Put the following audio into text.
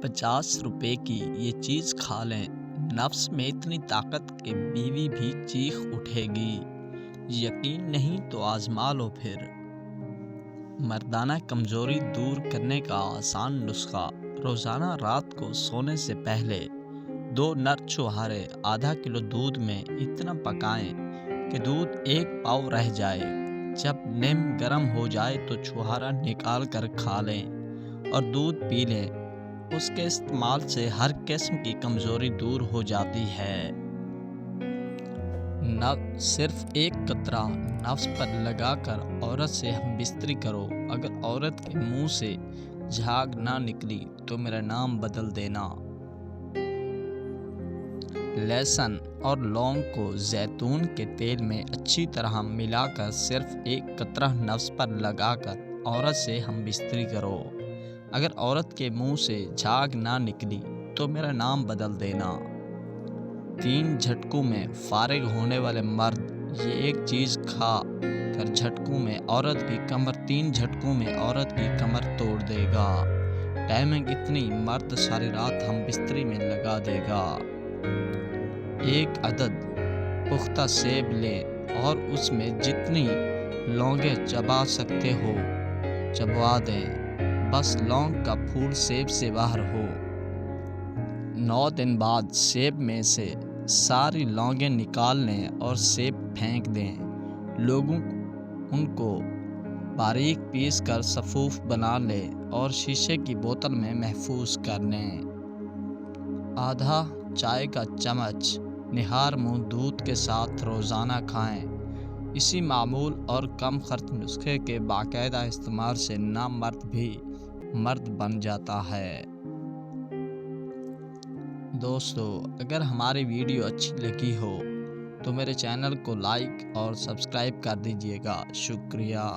50 روپے کی یہ چیز کھا لیں، نفس میں اتنی طاقت کہ بیوی بھی چیخ اٹھے گی۔ یقین نہیں تو آزما لو پھر۔ مردانہ کمزوری دور کرنے کا آسان نسخہ: روزانہ رات کو سونے سے پہلے 2 نر چھوہارے آدھا کلو دودھ میں اتنا پکائیں کہ دودھ 1 پاؤ رہ جائے۔ جب نیم گرم ہو جائے تو چھوہارا نکال کر کھا لیں اور دودھ پی لیں۔ اس کے استعمال سے ہر قسم کی کمزوری دور ہو جاتی ہے۔ صرف 1 قطرہ نفس پر لگا کر عورت سے ہم بستری کرو۔ اگر عورت کے منہ سے جھاگ نہ نکلی تو میرا نام بدل دینا۔ لہسن اور لونگ کو زیتون کے تیل میں اچھی طرح ملا کر صرف 1 قطرہ نفس پر لگا کر عورت سے ہم بستری کرو۔ اگر عورت کے منہ سے جھاگ نہ نکلی تو میرا نام بدل دینا۔ 3 جھٹکوں میں فارغ ہونے والے مرد یہ ایک چیز کھا کر جھٹکوں میں عورت کی کمر 3 جھٹکوں میں عورت کی کمر توڑ دے گا۔ ٹائمنگ اتنی، مرد ساری رات ہم بستری میں لگا دے گا۔ 1 عدد پختہ سیب لیں اور اس میں جتنی لونگیں چبا سکتے ہو چبوا دیں، بس لونگ کا پھول سیب سے باہر ہو۔ 9 دن بعد سیب میں سے ساری لونگیں نکال لیں اور سیب پھینک دیں۔ لوگوں ان کو باریک پیس کر سفوف بنا لیں اور شیشے کی بوتل میں محفوظ کر لیں۔ آدھا چائے کا چمچ نہار منہ دودھ کے ساتھ روزانہ کھائیں۔ اسی معمول اور کم خرچ نسخے کے باقاعدہ استعمال سے نامرد بھی مرد بن جاتا ہے۔ دوستو، اگر ہماری ویڈیو اچھی لگی ہو تو میرے چینل کو لائک اور سبسکرائب کر دیجیے گا۔ شکریہ۔